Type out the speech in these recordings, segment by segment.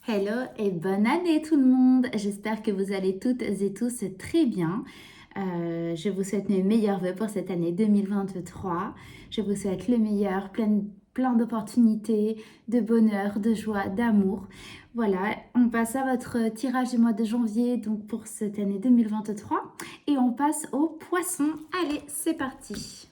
Hello et bonne année tout le monde. J'espère que vous allez toutes et tous très bien. Je vous souhaite mes meilleurs vœux pour cette année 2023. Je vous souhaite le meilleur, plein d'opportunités, de bonheur, de joie, d'amour. Voilà, on passe à votre tirage du mois de janvier donc pour cette année 2023 et on passe aux poissons. Allez, c'est parti.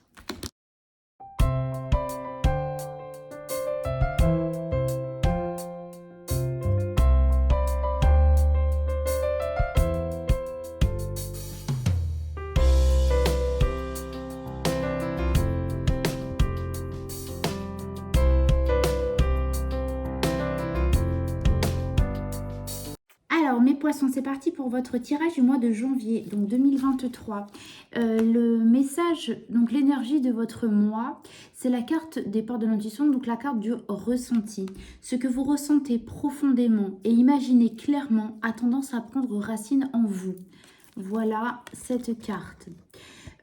Alors, mes poissons, c'est parti pour votre tirage du mois de janvier, donc 2023. Le message, donc l'énergie de votre mois, c'est la carte des portes de l'intuition, donc la carte du ressenti. Ce que vous ressentez profondément et imaginez clairement a tendance à prendre racine en vous. Voilà cette carte.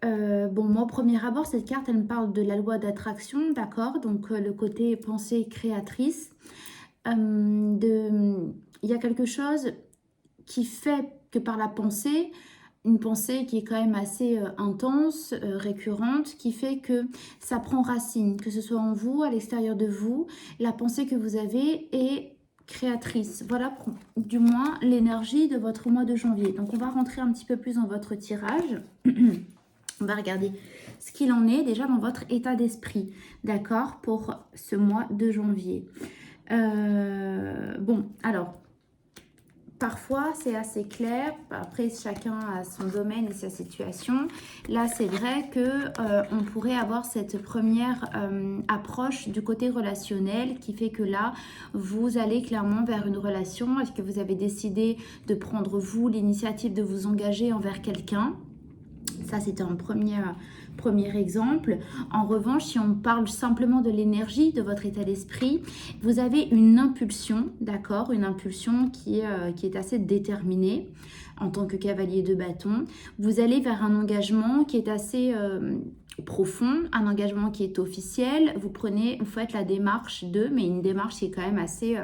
Bon, moi, au premier abord, cette carte, elle me parle de la loi d'attraction, d'accord? Donc, le côté pensée créatrice. Il y a quelque chose qui fait que par la pensée, une pensée qui est quand même assez intense, récurrente, qui fait que ça prend racine, que ce soit en vous, à l'extérieur de vous, la pensée que vous avez est créatrice. Voilà du moins l'énergie de votre mois de janvier. Donc on va rentrer un petit peu plus dans votre tirage. On va regarder ce qu'il en est déjà dans votre état d'esprit, d'accord, pour ce mois de janvier. Bon, alors, parfois, c'est assez clair. Après, chacun a son domaine et sa situation. Là, c'est vrai que on pourrait avoir cette première approche du côté relationnel qui fait que là, vous allez clairement vers une relation. Est-ce que vous avez décidé de prendre, vous, l'initiative de vous engager envers quelqu'un? Ça, c'était un premier exemple. En revanche, si on parle simplement de l'énergie, de votre état d'esprit, vous avez une impulsion, d'accord? Une impulsion qui est assez déterminée en tant que cavalier de bâton. Vous allez vers un engagement qui est assez profond, un engagement qui est officiel. Vous faites la démarche mais une démarche qui est quand même assez...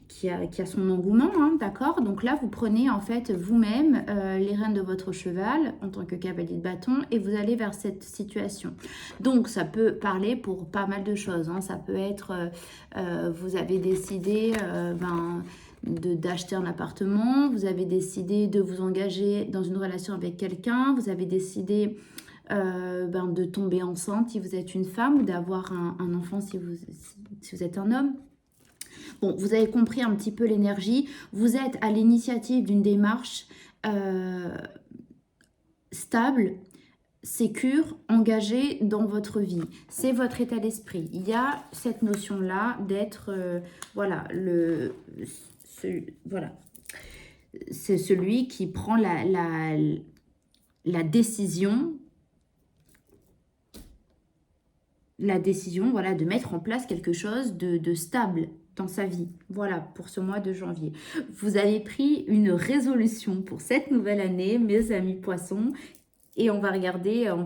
qui a son engouement, hein, d'accord? Donc là, vous prenez en fait vous-même les rênes de votre cheval en tant que cavalier de bâton et vous allez vers cette situation. Donc ça peut parler pour pas mal de choses, hein. Ça peut être, vous avez décidé d'acheter un appartement, vous avez décidé de vous engager dans une relation avec quelqu'un, vous avez décidé de tomber enceinte si vous êtes une femme ou d'avoir un enfant si vous êtes un homme. Bon, vous avez compris un petit peu l'énergie. Vous êtes à l'initiative d'une démarche stable, sécure, engagée dans votre vie. C'est votre état d'esprit. Il y a cette notion-là d'être, c'est celui qui prend la décision. Voilà, de mettre en place quelque chose de stable dans sa vie. Voilà, pour ce mois de janvier. Vous avez pris une résolution pour cette nouvelle année, mes amis poissons. Et on va regarder un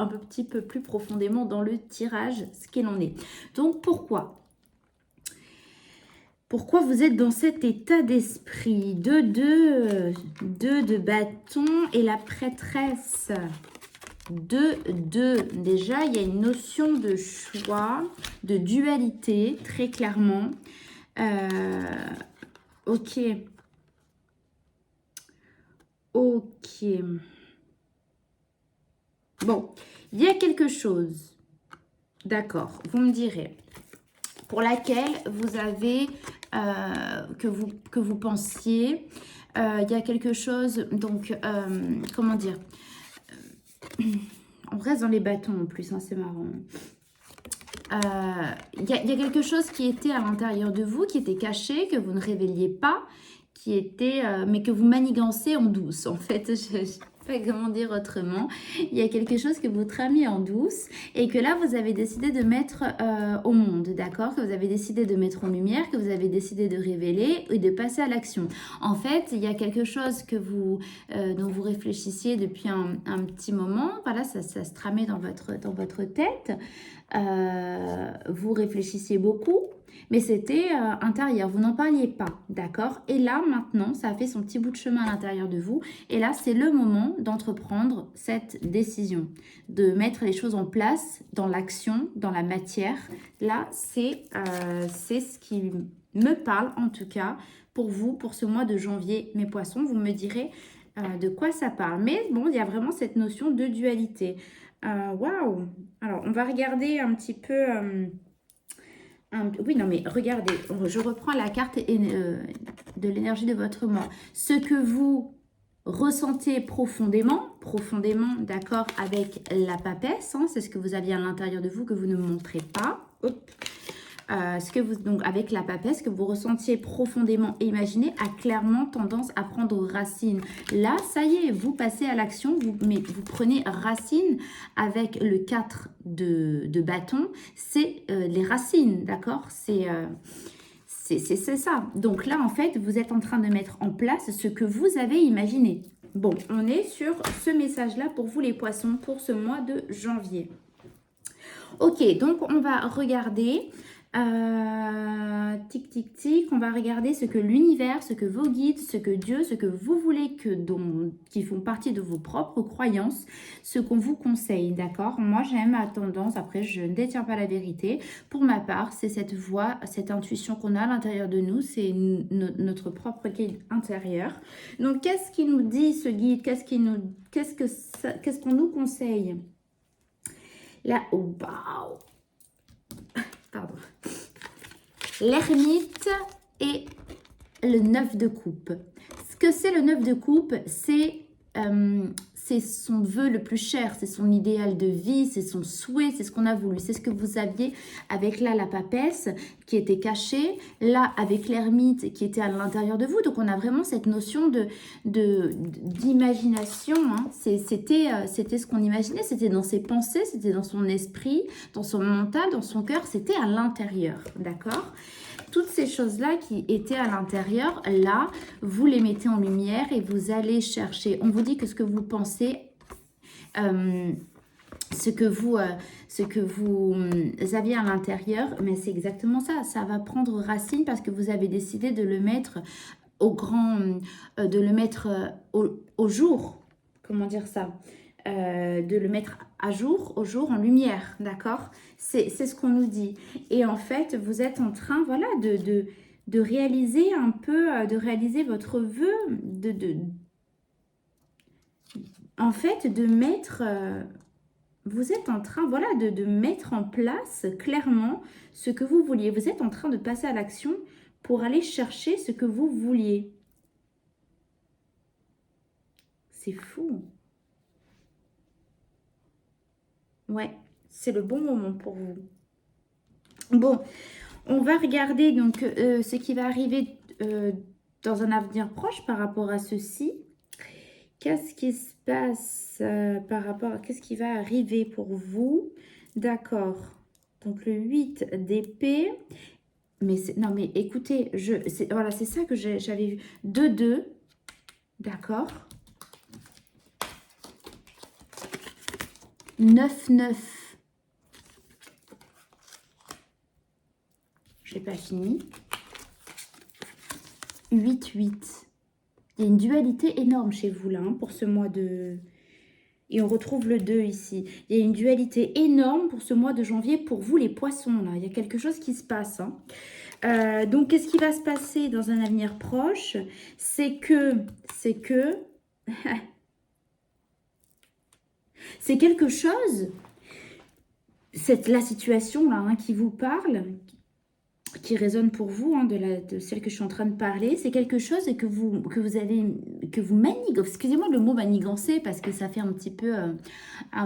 petit peu plus profondément dans le tirage ce qu'il en est. Donc, pourquoi vous êtes dans cet état d'esprit? Deux de bâton et la prêtresse. Déjà, il y a une notion de choix, de dualité, très clairement. Ok. Bon, il y a quelque chose, d'accord, vous me direz, pour laquelle vous avez, que vous pensiez, il y a quelque chose, donc, comment dire, on reste dans les bâtons en plus, hein, c'est marrant. Il y a quelque chose qui était à l'intérieur de vous, qui était caché, que vous ne révéliez pas, mais que vous manigancez en douce. En fait, je ne sais pas comment dire autrement. Il y a quelque chose que vous tramiez en douce et que là, vous avez décidé de mettre au monde, d'accord? Que vous avez décidé de mettre en lumière, que vous avez décidé de révéler et de passer à l'action. En fait, il y a quelque chose dont vous réfléchissiez depuis un petit moment. Voilà, ça se tramait dans votre tête. Vous réfléchissiez beaucoup. Mais c'était intérieur, vous n'en parliez pas, d'accord? Et là, maintenant, ça a fait son petit bout de chemin à l'intérieur de vous. Et là, c'est le moment d'entreprendre cette décision, de mettre les choses en place dans l'action, dans la matière. Là, c'est ce qui me parle, en tout cas, pour vous, pour ce mois de janvier, mes poissons. Vous me direz de quoi ça parle. Mais bon, il y a vraiment cette notion de dualité. Waouh! Alors, on va regarder un petit peu... oui, non, mais regardez, je reprends la carte de l'énergie de votre mois. Ce que vous ressentez profondément, d'accord, avec la papesse, hein, c'est ce que vous aviez à l'intérieur de vous que vous ne montrez pas. Hop. Donc avec la papesse, que vous ressentiez profondément et imaginez, a clairement tendance à prendre racine. Là, ça y est, vous passez à l'action, mais vous prenez racine avec le 4 de bâton, c'est les racines, d'accord? C'est ça. Donc là, en fait, vous êtes en train de mettre en place ce que vous avez imaginé. Bon, on est sur ce message-là pour vous les poissons pour ce mois de janvier. Ok, donc on va regarder... tic, tic, tic. On va regarder ce que l'univers, ce que vos guides, ce que Dieu, ce que vous voulez qui font partie de vos propres croyances, ce qu'on vous conseille, d'accord? Moi, j'aime ma tendance, après, je ne détiens pas la vérité. Pour ma part, c'est cette voix, cette intuition qu'on a à l'intérieur de nous, c'est notre propre guide intérieur. Donc, qu'est-ce qui nous dit ce guide? Qu'est-ce qu'on nous conseille? Là, oh, waouh! Pardon. L'ermite et le 9 de coupe. Ce que c'est le 9 de coupe, c'est son vœu le plus cher, c'est son idéal de vie, c'est son souhait, c'est ce qu'on a voulu. C'est ce que vous aviez avec là la papesse qui était cachée, là avec l'ermite qui était à l'intérieur de vous. Donc on a vraiment cette notion d'imagination. Hein. C'était ce qu'on imaginait, c'était dans ses pensées, c'était dans son esprit, dans son mental, dans son cœur, c'était à l'intérieur, d'accord ? Toutes ces choses-là qui étaient à l'intérieur, là, vous les mettez en lumière et vous allez chercher. On vous dit que ce que vous pensez, ce que vous aviez à l'intérieur, mais c'est exactement ça. Ça va prendre racine parce que vous avez décidé de le mettre au jour. Comment dire ça? De le mettre à jour, au jour, en lumière, d'accord? C'est ce qu'on nous dit. Et en fait, vous êtes en train, voilà, de réaliser un peu, de réaliser votre vœu, en fait, de mettre... vous êtes en train, voilà, de mettre en place clairement ce que vous vouliez. Vous êtes en train de passer à l'action pour aller chercher ce que vous vouliez. C'est fou. Ouais, c'est le bon moment pour vous. Bon, on va regarder donc ce qui va arriver dans un avenir proche par rapport à ceci. Qu'est-ce qui se passe par rapport à... Qu'est-ce qui va arriver pour vous? D'accord. Donc le 8 d'épée. Mais non, mais écoutez, voilà, c'est ça que j'avais vu. 2-2. D'accord. 9-9. Je n'ai pas fini. 8-8. Il y a une dualité énorme chez vous là, hein, pour ce mois de... Et on retrouve le 2 ici. Il y a une dualité énorme pour ce mois de janvier pour vous les poissons là. Il y a quelque chose qui se passe. Hein. Donc, qu'est-ce qui va se passer dans un avenir proche? C'est que... c'est quelque chose... la situation là hein, qui vous parle... qui résonne pour vous, hein, de celle que je suis en train de parler, c'est quelque chose que vous manigancez, excusez-moi le mot manigancer parce que ça fait un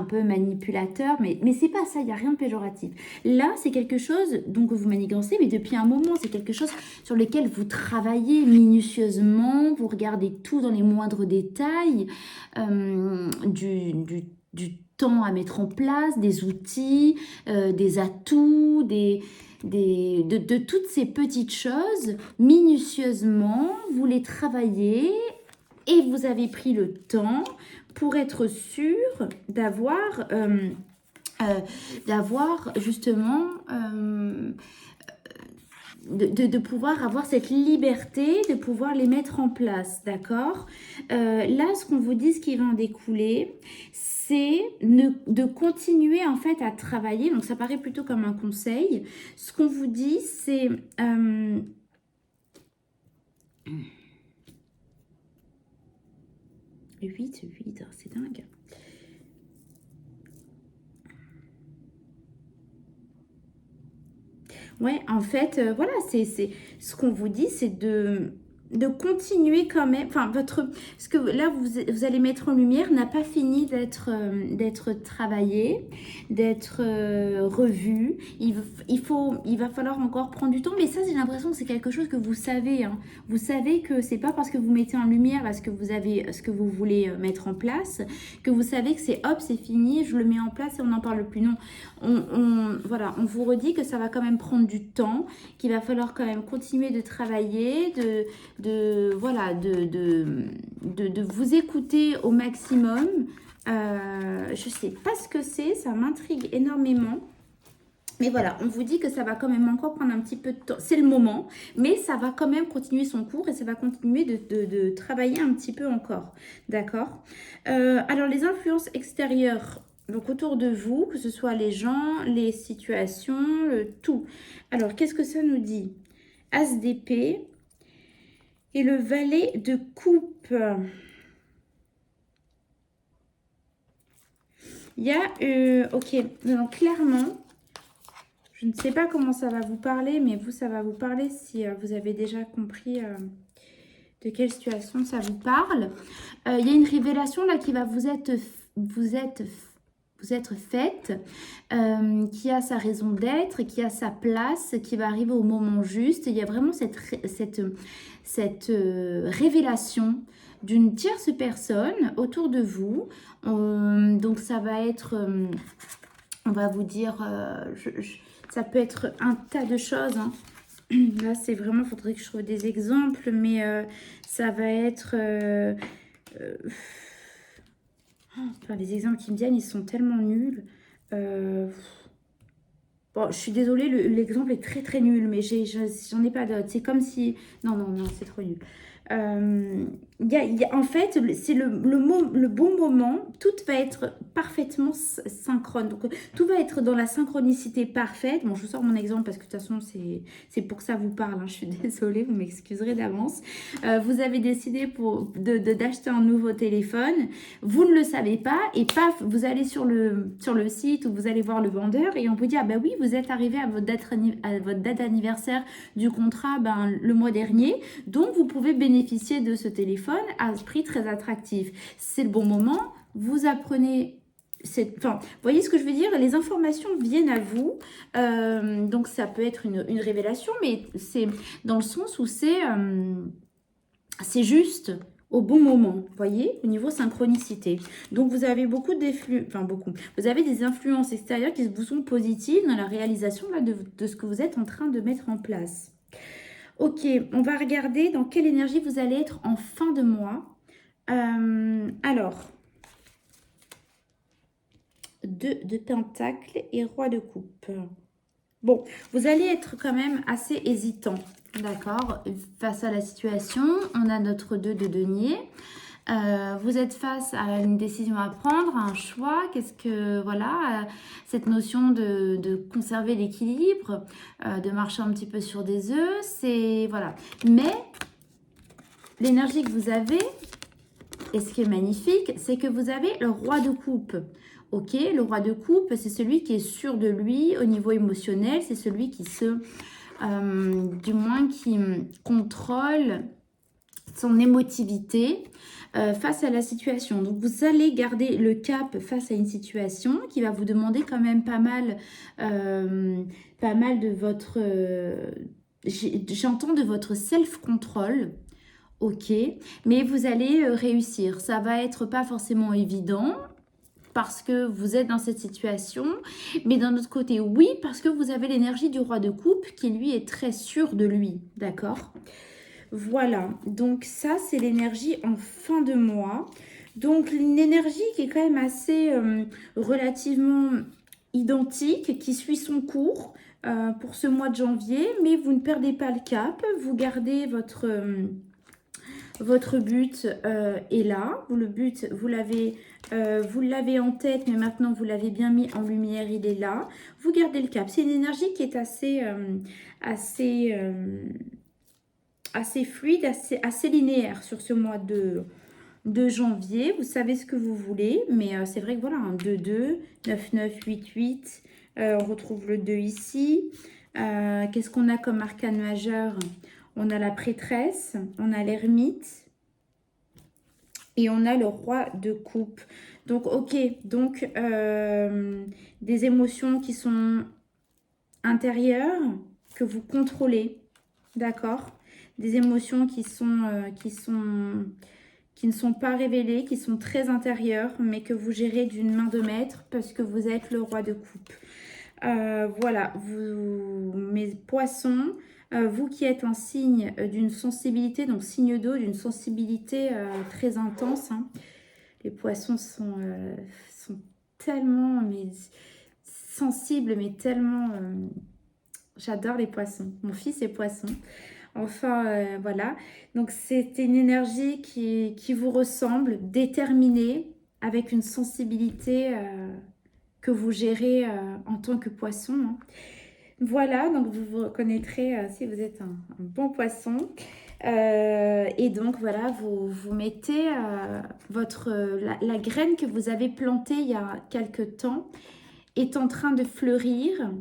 peu manipulateur, mais c'est pas ça, il n'y a rien de péjoratif. Là, c'est quelque chose donc que vous manigancez, mais depuis un moment, c'est quelque chose sur lequel vous travaillez minutieusement, vous regardez tout dans les moindres détails, du temps à mettre en place, des outils, des atouts, de toutes ces petites choses, minutieusement, vous les travaillez et vous avez pris le temps pour être sûr d'avoir justement de pouvoir avoir cette liberté, de pouvoir les mettre en place, d'accord? Là, ce qu'on vous dit, ce qui va en découler, c'est de continuer en fait à travailler. Donc, ça paraît plutôt comme un conseil. Ce qu'on vous dit, c'est... 8, c'est dingue. Ouais, en fait, voilà, c'est ce qu'on vous dit, c'est de continuer quand même. Enfin, ce que là, vous allez mettre en lumière n'a pas fini d'être travaillé, d'être revu. Il va falloir encore prendre du temps, mais ça, j'ai l'impression que c'est quelque chose que vous savez, hein. Vous savez que c'est pas parce que vous mettez en lumière parce que vous avez ce que vous voulez mettre en place, que vous savez que c'est hop, c'est fini, je le mets en place et on n'en parle plus. Non, voilà, on vous redit que ça va quand même prendre du temps, qu'il va falloir quand même continuer de travailler, voilà, de vous écouter au maximum. Je sais pas ce que c'est, ça m'intrigue énormément. Mais voilà, on vous dit que ça va quand même encore prendre un petit peu de temps. C'est le moment, mais ça va quand même continuer son cours et ça va continuer de travailler un petit peu encore. D'accord? Alors, les influences extérieures, donc autour de vous, que ce soit les gens, les situations, tout. Alors, qu'est-ce que ça nous dit? As d'épée et le valet de coupe. Il y a, ok, donc clairement, je ne sais pas comment ça va vous parler, mais vous, ça va vous parler si vous avez déjà compris de quelle situation ça vous parle. Il y a une révélation là qui va vous être faite, qui a sa raison d'être, qui a sa place, qui va arriver au moment juste. Il y a vraiment cette révélation d'une tierce personne autour de vous. Donc ça va être, on va vous dire, ça peut être un tas de choses, hein. Là, c'est vraiment, il faudrait que je trouve des exemples, mais ça va être... enfin, les exemples qui me viennent, ils sont tellement nuls. Bon, je suis désolée, l'exemple est très très nul, mais j'en ai pas d'autres. C'est comme si... Non, non, non, c'est trop nul. En fait, c'est le bon moment, tout va être parfaitement synchrone. Donc, tout va être dans la synchronicité parfaite. Bon, je vous sors mon exemple parce que de toute façon, c'est pour que ça vous parle, hein. Je suis désolée, vous m'excuserez d'avance. Vous avez décidé d'acheter un nouveau téléphone. Vous ne le savez pas et paf, vous allez sur le site où vous allez voir le vendeur et on vous dit, ah ben oui, vous êtes arrivé à votre date d'anniversaire du contrat le mois dernier. Donc, vous pouvez bénéficier de ce téléphone à un prix très attractif. C'est le bon moment. Vous apprenez... Enfin, vous voyez ce que je veux dire? Les informations viennent à vous. Donc, ça peut être une révélation, mais c'est dans le sens où c'est juste au bon moment, vous voyez, au niveau synchronicité. Donc, vous avez vous avez des influences extérieures qui vous sont positives dans la réalisation là, de ce que vous êtes en train de mettre en place. Ok, on va regarder dans quelle énergie vous allez être en fin de mois. Alors, 2 de Pentacles et Roi de Coupe. Bon, vous allez être quand même assez hésitant, d'accord, face à la situation. On a notre 2 de Denier. Vous êtes face à une décision à prendre, à un choix. Qu'est-ce que, voilà, cette notion de conserver l'équilibre, de marcher un petit peu sur des œufs, c'est, voilà. Mais l'énergie que vous avez, et ce qui est magnifique, c'est que vous avez le Roi de Coupe. Ok, le Roi de Coupe, c'est celui qui est sûr de lui au niveau émotionnel, c'est celui qui du moins qui contrôle son émotivité face à la situation. Donc, vous allez garder le cap face à une situation qui va vous demander quand même pas mal de votre... j'entends de votre self-control. Ok, mais vous allez réussir. Ça va être pas forcément évident parce que vous êtes dans cette situation, mais d'un autre côté, oui, parce que vous avez l'énergie du Roi de Coupe qui, lui, est très sûr de lui, d'accord? Voilà, donc ça, c'est l'énergie en fin de mois. Donc, une énergie qui est quand même assez relativement identique, qui suit son cours. pour ce mois de janvier, mais vous ne perdez pas le cap, vous gardez votre but est là, le but vous l'avez en tête, mais maintenant vous l'avez bien mis en lumière, il est là, vous gardez le cap. C'est une énergie qui est assez fluide, assez linéaire sur ce mois de janvier. Vous savez ce que vous voulez, mais c'est vrai que voilà, un 2-2, 9-9, 8-8, on retrouve le 2 ici. Qu'est-ce qu'on a comme arcane majeur? On a la prêtresse, on a l'ermite et on a le roi de coupe. Donc, ok, donc des émotions qui sont intérieures, que vous contrôlez, d'accord? Des émotions qui ne sont pas révélées, qui sont très intérieures, mais que vous gérez d'une main de maître parce que vous êtes le roi de coupe. Voilà, mes poissons, vous qui êtes un signe d'une sensibilité, donc signe d'eau, d'une sensibilité très intense, hein. Les poissons sont tellement sensibles, mais tellement... j'adore les poissons. Mon fils est poisson. Enfin, voilà. Donc, c'est une énergie qui vous ressemble, déterminée, avec une sensibilité que vous gérez en tant que poisson, hein. Voilà, donc vous vous reconnaîtrez si vous êtes un bon poisson. Et donc, voilà, vous mettez la graine que vous avez plantée il y a quelques temps est en train de fleurir.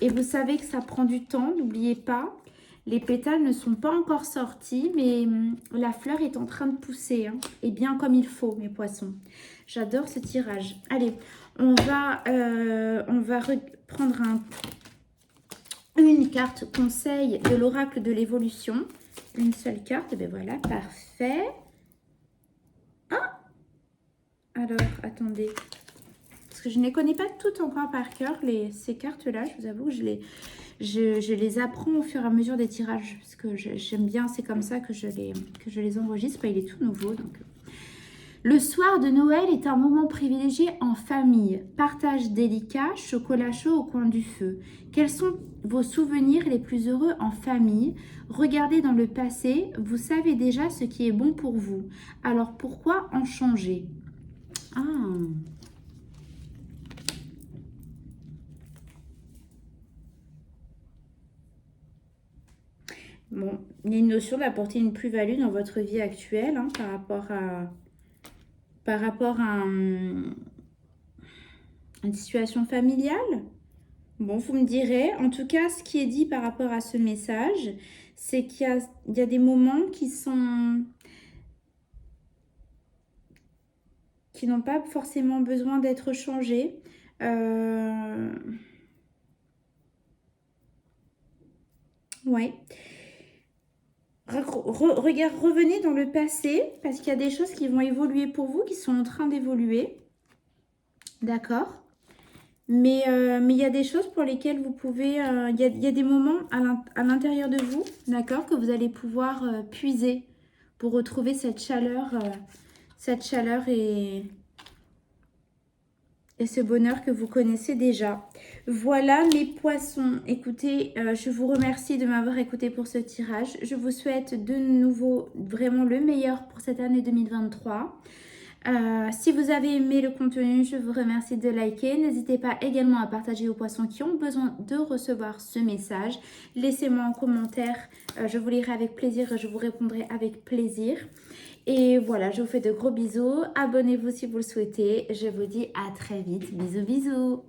Et vous savez que ça prend du temps, n'oubliez pas. Les pétales ne sont pas encore sortis, mais la fleur est en train de pousser, hein, et bien comme il faut, mes poissons. J'adore ce tirage. Allez, on va prendre une carte conseil de l'oracle de l'évolution. Une seule carte, et bien voilà, parfait. Ah! Alors, attendez. Parce que je ne les connais pas toutes encore par cœur, ces cartes-là. Je vous avoue que je les apprends au fur et à mesure des tirages. Parce que j'aime bien, c'est comme ça que je les enregistre. Il est tout nouveau, donc... Le soir de Noël est un moment privilégié en famille. Partage délicat, chocolat chaud au coin du feu. Quels sont vos souvenirs les plus heureux en famille? Regardez dans le passé, vous savez déjà ce qui est bon pour vous. Alors pourquoi en changer? Ah. Bon, il y a une notion d'apporter une plus-value dans votre vie actuelle, hein, par rapport à une situation familiale. Bon, vous me direz. En tout cas, ce qui est dit par rapport à ce message, c'est qu'il y a des moments qui n'ont pas forcément besoin d'être changés. Ouais. Revenez dans le passé, parce qu'il y a des choses qui vont évoluer pour vous, qui sont en train d'évoluer. D'accord? Mais il y a des choses pour lesquelles vous pouvez... il y a des moments à l'intérieur de vous, d'accord, que vous allez pouvoir puiser pour retrouver cette chaleur et ce bonheur que vous connaissez déjà. Voilà mes poissons. Écoutez, je vous remercie de m'avoir écouté pour ce tirage. Je vous souhaite de nouveau vraiment le meilleur pour cette année 2023. Si vous avez aimé le contenu, je vous remercie de liker. N'hésitez pas également à partager aux poissons qui ont besoin de recevoir ce message. Laissez-moi en commentaire, je vous lirai avec plaisir et je vous répondrai avec plaisir. Et voilà, je vous fais de gros bisous. Abonnez-vous si vous le souhaitez. Je vous dis à très vite. Bisous, bisous.